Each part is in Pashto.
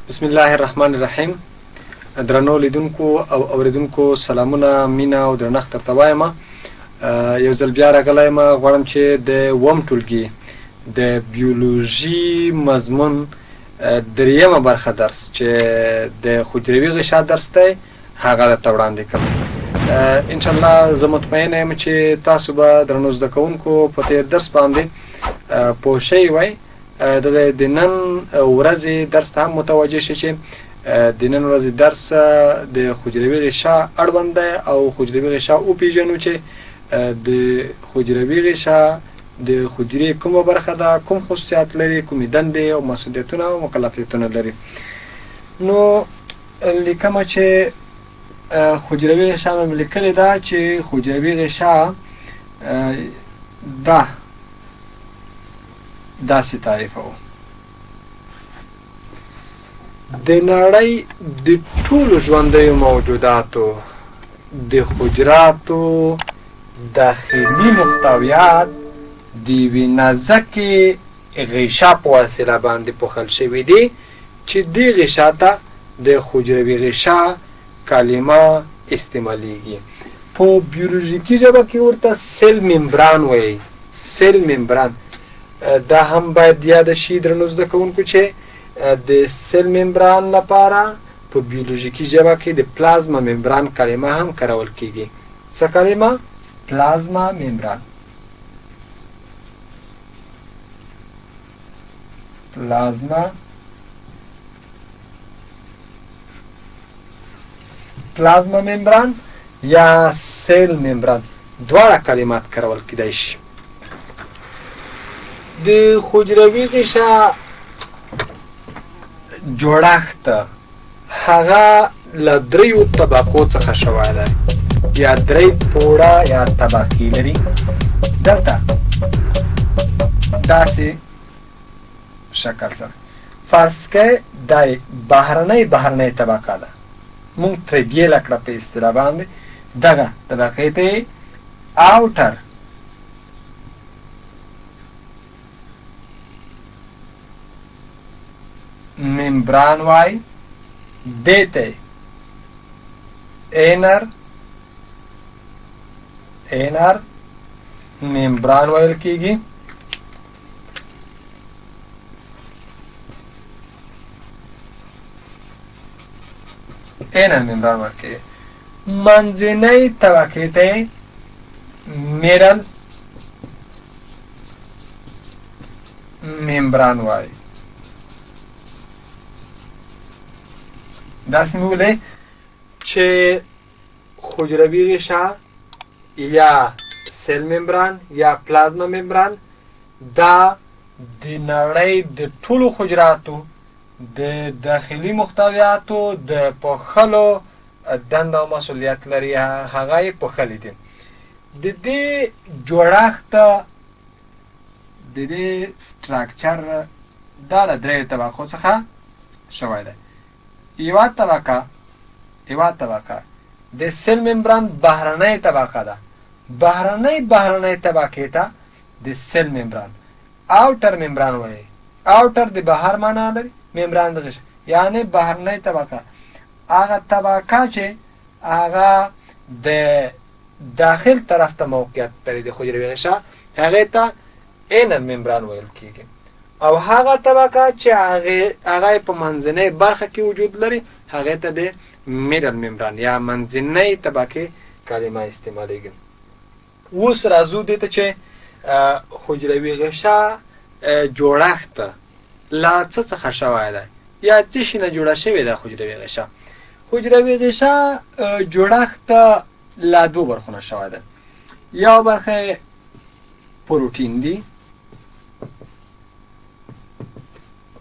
بسم الله الرحمن الرحیم. درنو لیدونکو او اوریدونکو سلامونه، مینه او درنښت درته وایم. یو ځل بیا راغلی یم. غواړم چې د اووم ټولګي د بیولوژي مضمون دریمه برخه درس چې د حجروي غشا درس دی هغه درته وړاندې کړم. انشاءالله زه مطمئنه یم چې تاسو به درنو زده کوونکو په تېر درس باندې پوه شوي وئ. د نن ورځې درس ته هم متوجه شئ چې د نن ورځې درس د حجروي غشا اړوند دی او حجروي غشا وپېژنو چې د حجروي غشا د حجرې کومه برخه ده، کوم خصوصیات لري، کومې دندې او مسؤلیتونه او مکلفیتونه لري. نو لیکمه چې حجروي غشا مې لیکلې ده چې حجروي غشا ده داسې تعریف وو: د نړۍ د ټولو ژوندیو موجوداتو د حجراتو داخلي محتویات د یوې نازکې غشا په وسیله باندې پوښل شوي دي چې دې غشا ته د حجروي غشا کلمه استعمالیږي. په بیولوژیکي ژبه کې ورته سیل ممبران وایي. سیل ممبران دا هم باید یاد شي درنو زده کوونکو چې د سیل ممبران لپاره په بیولوژیکي ژبه کې د پلازما ممبران کلمه هم کارول کیږي. څه کلمه؟ پلازما ممبران. پلازما ممبران یا سیل ممبران دواړه کلمات کارول کیدای شي. د حجروي غشا جوړښت هغه له دریو طبقو څخه شوی دی یا درې پوړه یا طبقې لري. دلته داسې شکل سره فرض کړئ دا بهرنۍ طبقه ده. مونږ ترې بیله کړه په اصطلاح باندې. دغه طبقې ته اوټر ممبران وای، دیته اینر ممبران وایل کیږي. اینر ممبران وایل کیږي. منځنۍ طبقې ته میډل ممبران وای. داسې مې ویلی چې حجروي غشا یا سیل ممبران یا پلازما ممبران دا د نړۍ د ټولو حجراتو د داخلي محتویاتو د پوښلو دنده او مسؤلیت لري. هغه یې پوښلي دي. د دې جوړښت د دې سټراکچر دا له دریو طبقو څخه شوی دی. یوه طبقه د سیل ممبران بهرنۍ طبقه ده. بهرنۍ طبقې ته د سیل ممبران اوټر ممبران وایي. اوټر د بهر معنا لري، ممبران د غشا یعنی بهرنۍ طبقه. هغه طبقه چې هغه د داخل طرف ته موقعیت لري د حجروي غشا هغې ته اینر ممبران ویل کیږي. او هغه طبقه چې هغه په منځنۍ برخه کې وجود لري هغې ته د میډل ممبران یا منځنۍ طبقې کلمه استعمالیږي. اوس راځو دې ته چې حجروي غشا جوړښت له څه څخه شوی دی یا څه شي نه جوړه شوې ده حجروي غشا. حجروي غشا جوړښت له دوو برخو نه شوی دی. یو برخه پروټین دی.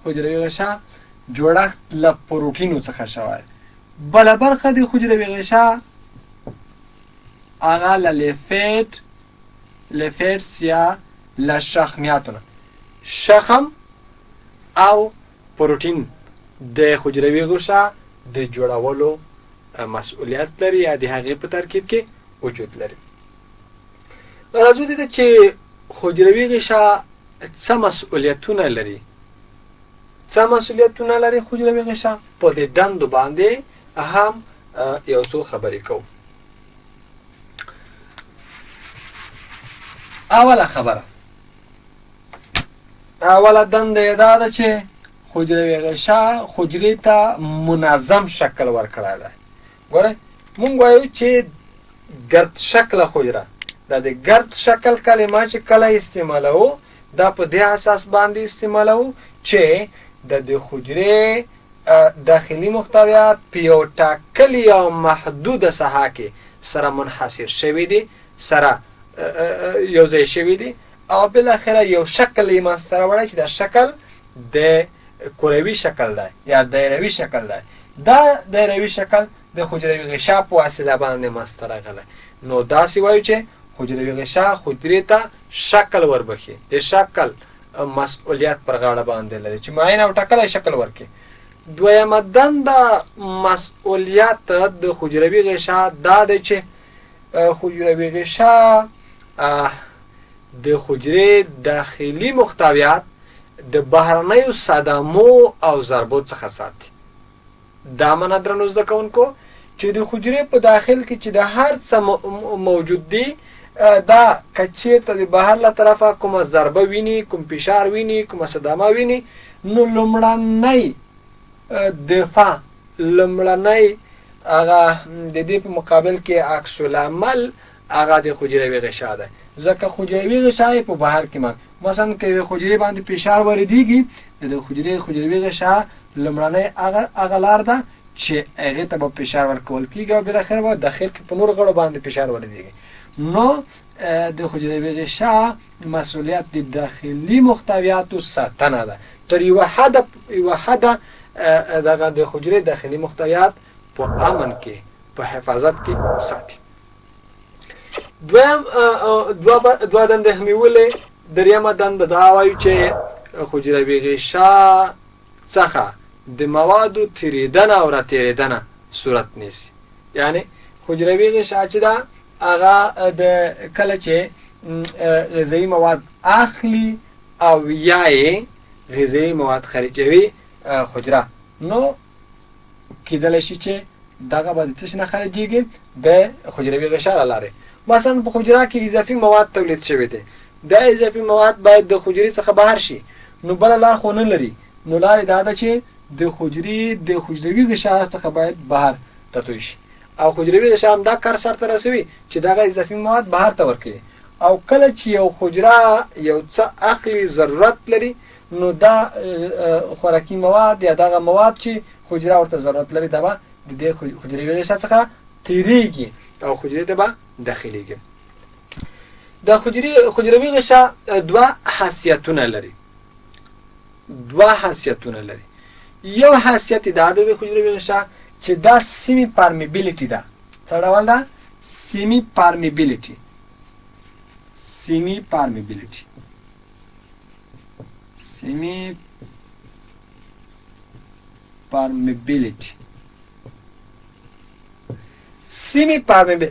حجروي غشا جوړښت له پروټینو څخه شوی. بله برخه د حجروي غشا هغه له لیفیډس یا له شحمیاتو نه. شحم او پروټین د حجروي غشا د جوړولو مسؤلیت لري یا د هغې په ترکیب کې وجود لري. راځو دې ته چې حجروي غشا څه مسؤلیتونه لري، څه مسؤلیتونه لري حجروي غشا؟ په دې دندو باندې هم یو څو خبرې کوو. اوله خبره، اوله دنده یې دا ده چې حجروي غشا حجرې ته منظم شکل ورکړی دی. ګوره مونږ وایو چې ګرد شکله حجره، دا د ګرد شکل کلمه چې کله استعمالوو دا په دې اساس باندې استعمالوو چې د دې حجرې داخلي محتویات په یو ټاکلي او محدوده ساحه کې سره منحصر شوي دي، سره یو ځای شوي دي او بالاخره یو شکل یې منځته راوړی چې دا شکل د کروي شکل دی یا دایروي شکل دی. دا دایروي شکل د حجروي غشا په وسیله باندې منځته راغلی. نو داسې وایو چې حجروي غشا حجرې ته شکل وربخي، د شکل مسؤلیت پر غاړه باندې لري چې معین او ټاکلی شکل ورکړي. دویمه دنده مسؤلیت د حجروي غشا دا دی چې حجروي غشا د حجرې داخلي محتویات د بهرنیو صدمو او ضربو څخه ساتي. دا معنا درنو زده کوونکو چې د حجرې په داخل کې چې د هر څه موجود دي، دا که چېرته د بهر له طرفه کومه ضربه ویني، کوم فشار ویني، کومه صدمه ویني، نو لومړنی دفاع، لومړنی هغه د دې په مقابل کې عکس العمل هغه د حجروي غشا ده. ځکه حجروي غشا په بهر کې مثلا که حجرې باندې فشار وریدېږي، د حجروي غشا لومړنی هغه لار ده چې هغې ته به فشار ورکول کېږي او بالاخره به داخل کې په نورو غړو باندې فشار وریدېږي. نو د حجروي غشا مسؤلیت د داخلي محتویاتو ساتنه ده. تر یوه حده دغه د حجرې داخلي محتویات په امن کې، په حفاظت کې ساتي. دوه دندې مې ویلې. دریمه دنده دا وایو چې حجروي غشا څخه د موادو تیریدنه او راتیریدنه صورت نیسي. یعنی حجروي غشا چې ده هغه د کله چې غذایي مواد اخلي او یا یې غذایي مواد خارجوي حجره، نو کېدلی شي چې دغه به د څه شي نه خارجېږي؟ د حجروي غشا له لارې. مثلا په حجره کې اضافي مواد تولید شوي دي، دا اضافي مواد باید د حجرې څخه بهر شي، نو بله لار خو نه لري. نو لارې دا ده چې د حجروي غشا څخه باید بهر تتوی شي او حجروي غشا هم دا کار سرته رسوي چې دغه اضافي مواد بهر ته ورکوي. او کله چې یو حجره یو څه اخلي ضرورت لري، نو دا خوراکي مواد یا دغه مواد چې حجره ورته ضرورت لري دا به د دې حجروي غشا څخه تیریږي او حجرې ته به داخلیږي. د حجروي غشا دوه حیثیتونه لري. یو حیثیت دا د حجروي غشا چې دا سیمی پارمیبیلیټي ده. څه ډول ده؟ سیمی پارمیبیلیټي.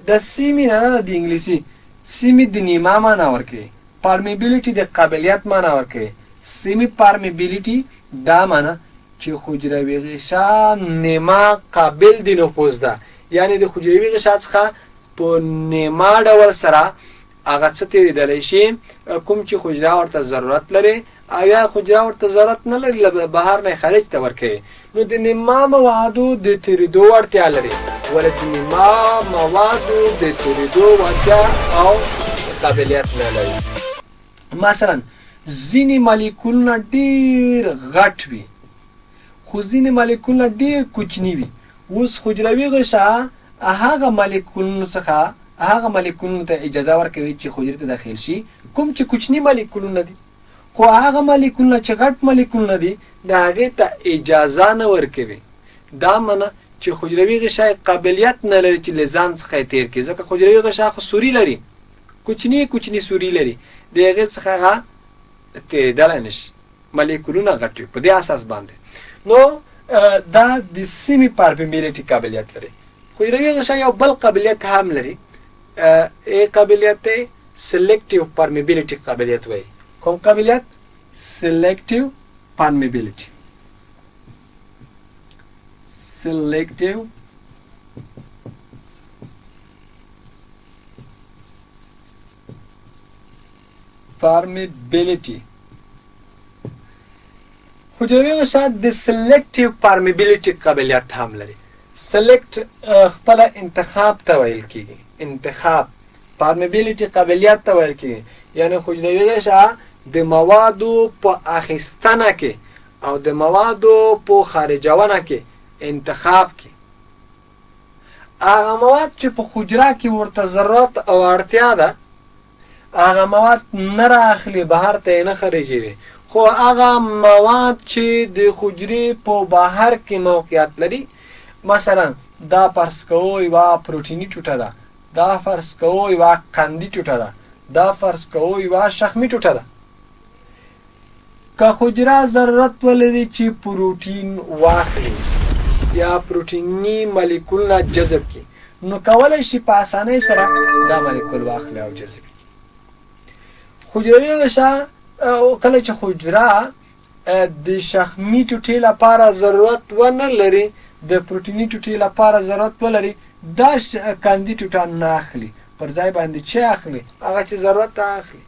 د سیمی نه د انګلیسي سیمی د نیمه معنا ورکوي، پارمیبیلیټي د قابلیت معنا ورکوي. سیمی پارمیبیلیټي دا معنا چې حجروي غشا نیمه قابل د نفوذ ده، یعنی د حجروي غشا څخه په نیمه ډول سره هغه څه تیریدلی شي کوم چې حجره ورته ضرورت لري او یا حجره ورته ضرورت نه لري، له بهر نه خارج ته ورکوي. نو د نیمه موادو د تیریدو وړتیا لري، ولې د نیمه موادو د تیریدو وړتیا او قابلیت نه لري. مثلا ځینې مالیکولونه ډېر غټ وي خو ځینې مالیکولونه ډېر کوچني وي. اوس حجروي غشا هغه مالیکولونو ته اجازه ورکوي چې حجرې ته داخل شي کوم چې کوچني مالیکولونه دي، خو هغه مالیکولونه چې غټ مالیکولونه دي د هغې ته اجازه نه ورکوي. دا معنا چې حجروي غشا قابلیت نه لري چې له ځان څخه یې تیر کړي، ځکه حجروي غشا خو سوري لري، کوچني سوري لري، د هغې څخه هغه تیریدلی نه شي، مالیکولونه غټ وي په دې اساس باندې. نو دا د سیمی پارمیبیلیټي قابلیت لري. حجروي غشا یو بل قابلیت هم لري، قابلیت ته سلیکټیو پارمیبیلیټي قابلیت وایي. کوم قابلیت؟ سلیکټیو پارمیبیلیټي. selective permeability. حجروي غشا د selective permeability قابلیت هم لري. select خپل انتخاب ته ویل کیږي. انتخاب permeability قابلیت ته ویل کیږي. یعنی حجروي غشا د موادو په اخیستنه کې او د موادو په خارجونه کې انتخاب کې هغه مواد چې په حجره کې ورته ضرورت او اړتیا ده هغه مواد نه راخلي بهر ته نه خارجوي خو هغه مواد چې د حجرې په بهر کې موقعیت لري مثلا دا فرض کوو یوه پروټیني ټوټه ده دا فرض کوو یوه قندي ټوټه ده دا فرض کوو یوه شخمي ټوټه ده که حجره ضرورت ولري چې پروټین واخلي یا پروټیني مالیکولونه جذب کړي نو کولی شي په اسانۍ سره دا مالیکول واخلي او جذب کړي حجروي غشا کله چې حجره د شخمي ټوټې لپاره ضرورت ونه لري د پروټیني ټوټې لپاره ضرورت ولري دا قندي ټوټه نه اخلي پر ځای باندې چې اخلي هغه چې ضرورت اخلي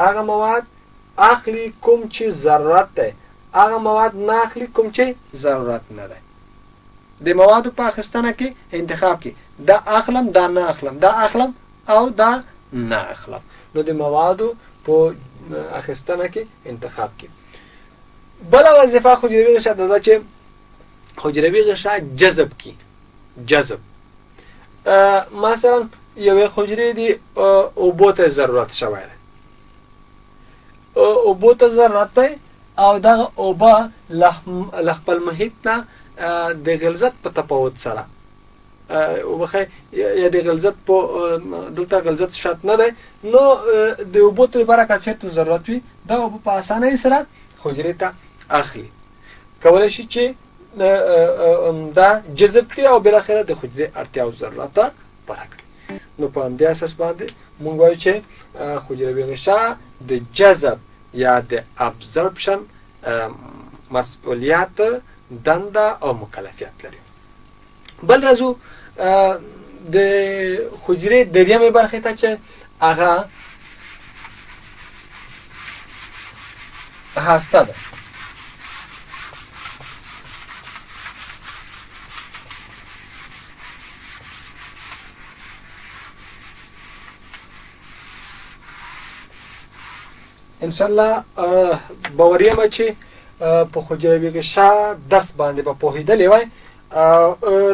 هغه مواد اخلي کوم چې ضرورت دی هغه مواد نه اخلي کوم چې ضرورت نه دی د موادو په اخیستنه کې انتخاب کې دا اخلم دا نه اخلم دا اخلم او دا نه اخلم نو د موادو په اخیستنه کې انتخاب کې بله وظیفه حجروي غشا ده چې حجروي غشا جذب کی جذب مثلا یوې حجرې دی اوبو ته ضرورت شوی دی اوبو ته ضرورت دی او دغه اوبه له خپل محیط نه د غلظت په تفاوت سره وبخی یا د غلظت په دلته غلظت شرط نه دی نو د اوبو ته برکت چېرته ضرورت وي دا اوبه په اسانۍ سره حجرې ته اخلي کولی شي چې دا جذب کړي او بالاخره د حجرې اړتیا او ضرورت پوره کړي نو په همدې اساس باندې موږ وایو چې حجروي غشا د جذب یا د ابزرپشن مسئولیت دنده او مکلفیت لري بل راځو د حجرې دریمې برخې ته چې هغه هسته ده انشاءالله باور یم چې په حجروي غشا درس باندې به پوهېدلی وای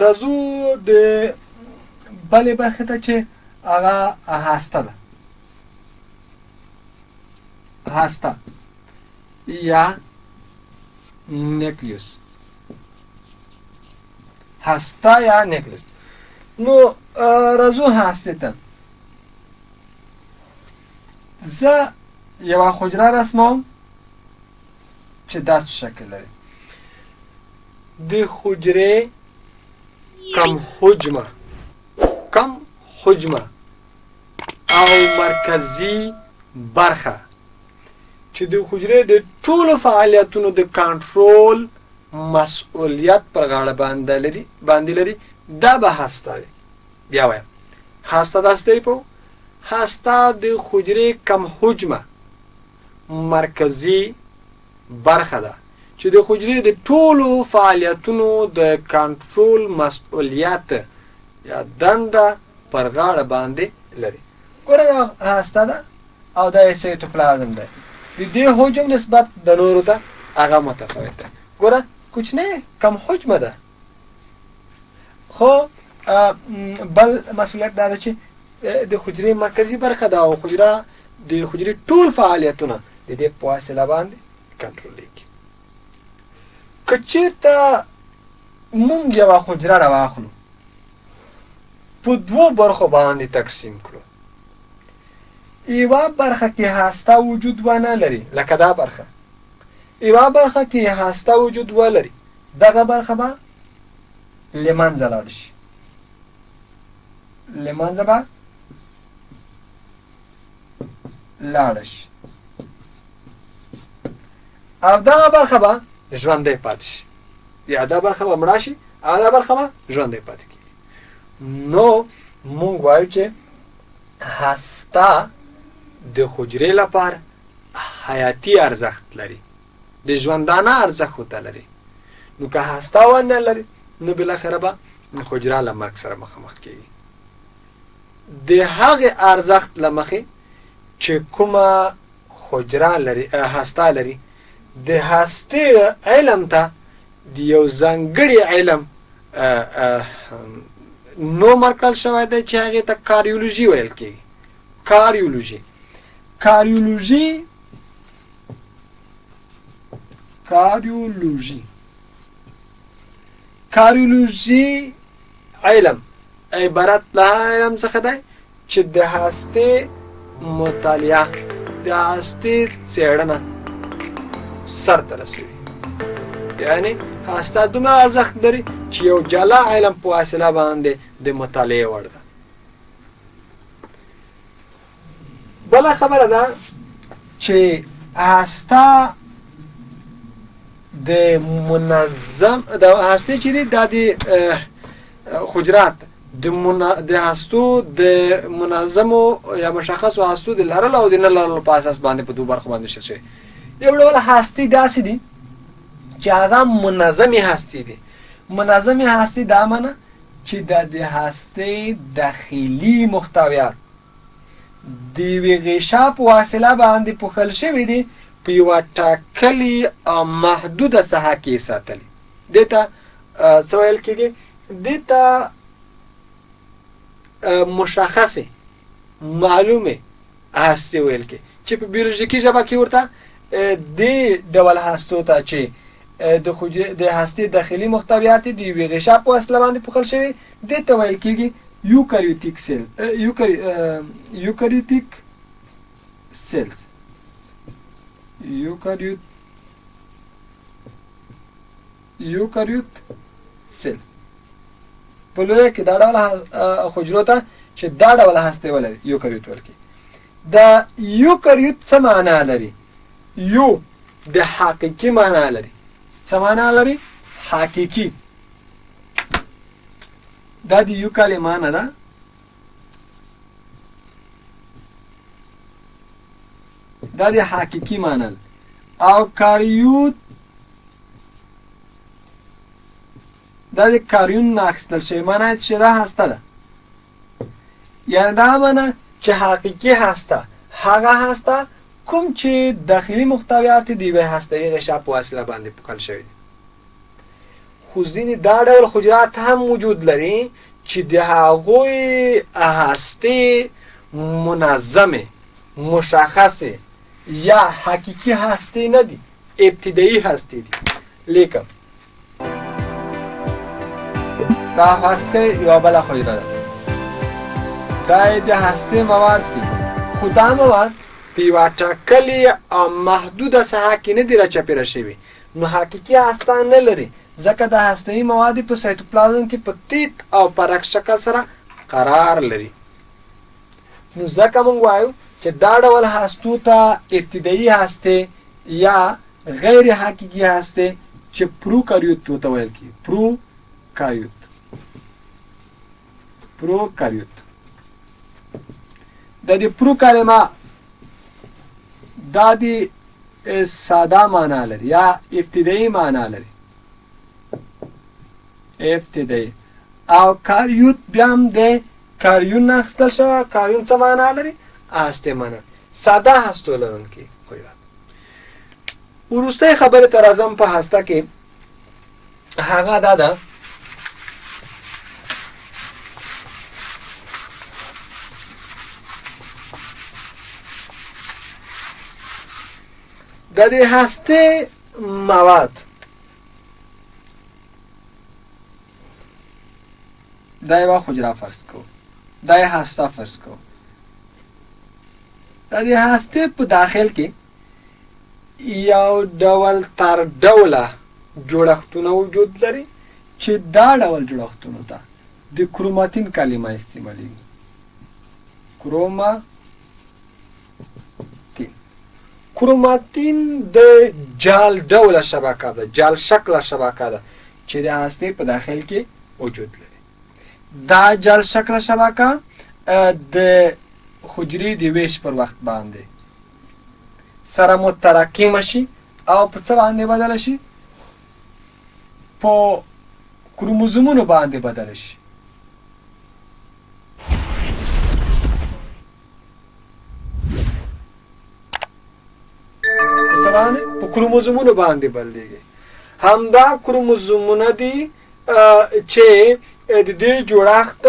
راځو د بلې برخې ته چې هغه هسته ده هسته یا نیکلیوس هسته یا نیکلیوس نو راځو هسته ته زه یوه حجره رسموم چې داسې شکل لري د حجرې کم حجمه او مرکزی برخه چې د حجرې د ټولو فعالیتونو د کنټرول مسئولیت پر غاړه باندې لري دا به هسته وي بیا وایم هسته داسې دی په هسته د حجرې کم حجمه مرکزی برخه ده چې د حجرې د ټولو فعالیتونو د کنټرول مسئولیت یا دنده پر غاړه باندې لري ګوره دا هسته ده او دا سایتوپلازم ده د دې حجم نسبت د نورو ته هغه متفاوت ده ګوره کوچنی کم حجمه ده خو بل مسئولیت دا ده چې د حجرې مرکزی برخه ده او د حجرې ټول فعالیتونه د دې په وسیله باندې کنټرولېږي که چېرته مونږ یوه حجره راواخلو په دوو برخو باندې تقسیم کړو یوه برخه کې هسته وجود ونه لري لکه دا برخه یوه برخه کې هسته وجود ولري دغه برخه به له منځه لاړ شي له منځه به لاړ شي او دغه برخه به ژوندی پاتې شي یا دا برخه به مړه شي او دا برخه به ژوندی پاتې کېږي. نو مونږ وایو چې هسته د حجرې لپاره حیاتي ارزښت لري، د ژوندانه ارزښت ورته لري. نو که هسته ونه لري نو بالاخره به حجره له مرګ سره مخامخ کېږي. د هغې ارزښت له مخې چې کومه حجره لري هسته لري، د هستې علم ته د یو ځانګړي علم نوم ورکړل شوی دی چې هغې ته کاریولوژي ویل کېږي. کاریولوژي علم عبارت له علم څخه دی چې د هستې مطالعه، د هستې څېړنه سرته رسوي. یعنی هسته دومره ارزښت لري چې یو جلا علم په وسیله باندې د مطالعې وړ ده. بله خبره ده چې هسته د منظم د هستې چې دی دا د حجرات د هستو د منظمو یا مشخصو هستو د لرلو او د نه لرلو په اساس باندې په دوه برخو باندې ویشل شوی. یو ډول هستې داسې دي چې هغه منظمې هستې دي. منظمې هستې دا معنی چې د هستې داخلي محتویات د یوې غشا په وسیله باندې پوښل شوي دي، په یوه ټاکلې او محدوده ساحه کې ساتلي. دې ته څه ویل کېږي؟ دې ته مشخصې معلومې هستې ویل کېږي چې په بیولوژیکي ژبه کې ورته دې ډول هستو ته چې د هستې داخلي محتویات د یوې غشا په وسیله باندې پوښل شوي، دې ته ویل کېږي یوکاریوتیک سیلز. یوکاریوت سیل په لویه کې دا ډول حجرو ته چې دا ډول هستې ولري یوکاریوت ویل کېږي. د یوکاریوت څه معنا لري؟ یو د حقیقي معنا لري. څه معنا لري؟ حقیقي. دا د یو کلمه معنا ده. دا د حقیقي معنا او کاریوت دا د کاریون نه اخیستل شوی معنا چې دا هسته ده. یعنې دا معنا چې حقیقي هسته هغه هسته کوم چې داخلي محتویات د یوې هسته‌یي غشا په وسیله باندې پوښل شوي دي. خو ځینې دا ډول حجرات هم وجود لري چې د هغوی هستې منظمې، مشخصې یا حقیقي هستې نه دي، ابتدایي هستې دي. لیکن دا فرض کړئ یوه بله حجره ده، دا یې د هستې مواد دي، خو دا مواد په یوه ټاکلې او محدوده ساحه کې نه دي راچاپېره شوي، نو حقیقي هسته نه لري، ځکه د هسته‌یي مواد په سایتوپلازم کې په تیت او پرک شکل سره قرار لري. نو ځکه موږ وایو چې دا ډول هستو ته ابتدایي هستې یا غیر حقیقي هستې چې پروکاریوت ورته ویل کېږي. پروکاریوت د دې پرو کلمه دا د ساده معنا لري یا ابتدایي معنا لري. ابتدایي او کاریوت بیا هم د کاریون نه اخیستل شوی. کاریون څه معنا لري؟ هستې معنا، ساده هستو لرونکي حجرات. وروستۍ خبرې ته راځم په هسته کې، هغه دا ده د دې هستې مواد دا یوه حجره فرض کوو، دا یې هسته فرض کوو. د دې هستې په داخل کې یو ډول تر ډوله جوړښتونه وجود لري چې دا ډول جوړښتونو ته د کروماتین کلمه استعمالیږي. کروماتین د جال ډوله شبکه ده، جال شکله شبکه ده چې د هستې په داخل کې وجود لري. دا جل شکل شبکه د حجرې د ویش پر وخت باندې سره متراکمه شي او په څه باندې بدله شي؟ په کروموزومونو باندې بدله شي. په کروموزومونو باندې بدلېږي. همدا کروموزومونه دي چې د دې جوړښت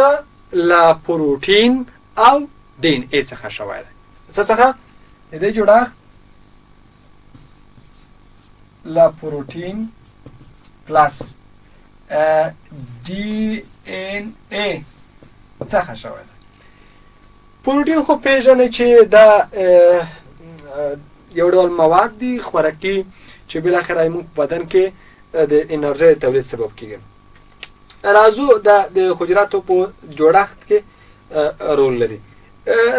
له پروټین او ډي ان اے څخه شوی دی. څه څخه؟ د دې جوړښت له پروټین پلس ډي ان اے څخه شوی دی. پروټین خو پیژنئ چې دا یو ډول مواد دي خوراکي چې بالاخره موږ په بدن کې د انرژۍ تولید سبب کیږي. راځو د حجراتو په جوړښت کې رول لري.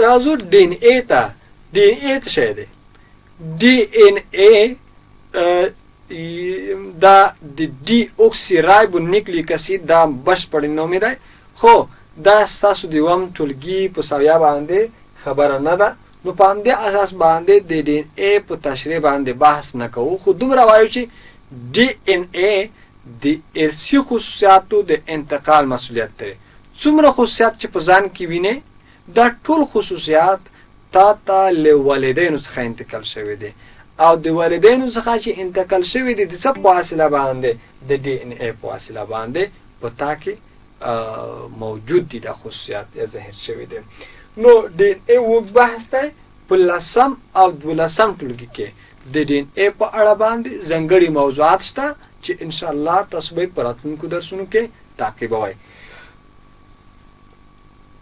راځو ډي ان اے ته. ډي ان اے څه شی دی؟ ډي ان اے دا د ډي اوکسي رایبو نیوکلیک اسید دا بشپړ نوم دی، خو دا ستاسو د یوم ټولګي په سویه باندې خبره نه ده. نو په همدې اساس باندې د ډي ان اے په تشریح باندې بحث نه کوو، خو دومره وایو چې ډي ان اے د ارثي خصوصیاتو د انتقال مسؤلیت لري. څومره خصوصیات چې په ځان کې وینئ دا ټول خصوصیات تا له والدینو څخه انتقال شوي دي، او د والدینو څخه چې انتقال شوي دي د څه په وسیله باندې؟ د ډي ان اے په وسیله باندې په تا کې موجود دي دا خصوصیات ظاهر شوي دي. نو ډي ان اے اوږد بحث دی. په 10 او 12 ټولګي کې د ډي ان اے په اړه باندې ځانګړي موضوعات شته چې ان شاء الله تاسو به په راتلونکو درسونو کې تعقیبوئ.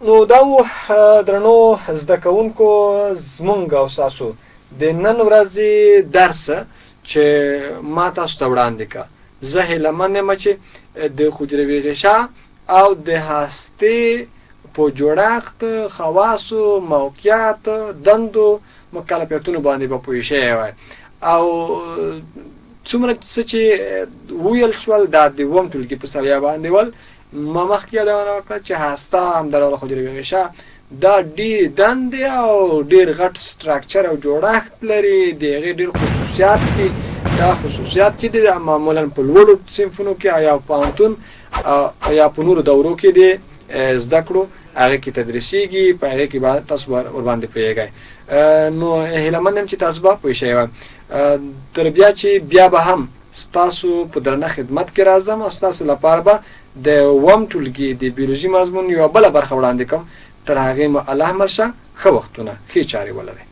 نو دا درنو زده کوونکو زمونږ او ستاسو د نن ورځې درس چې ما تاسو ته وړاندې کړه. زه هیله من یم چې د حجروي غشا او د هستې په جوړښت، خواصو، موقعیت، دندو، مکلفیتونو باندې به پوه شوي وای، او څومره څه چې وویل شول دا د اووم ټولګي په سویه باندې ول. ما مخکې یادونه وکړه چې هسته همدارنګه حجروي غشا دا ډېر دندې او ډېر غټ سټراکچر او جوړښت لري، د هغې ډېر خصوصیات دي. دا خصوصیات چې دي معمولا په لوړو صنفونو کې یا پوهنتون یا په نورو دورو کې دي زده کړو، هغې کې تدریسیږي، په هغې کې تاسو ورباندې پوهېږئ. نو هیله من یم چې تاسو به پوه شوي وئ. تر بیا چې بیا به هم ستاسو په درنه خدمت کې راځم او ستاسو لپاره به د اووم ټولګي د بیولوژي مضمون یوه بله برخه وړاندې کوم. تر هغې مو الله مل شه. ښه وختونه، ښې چارې ولرئ.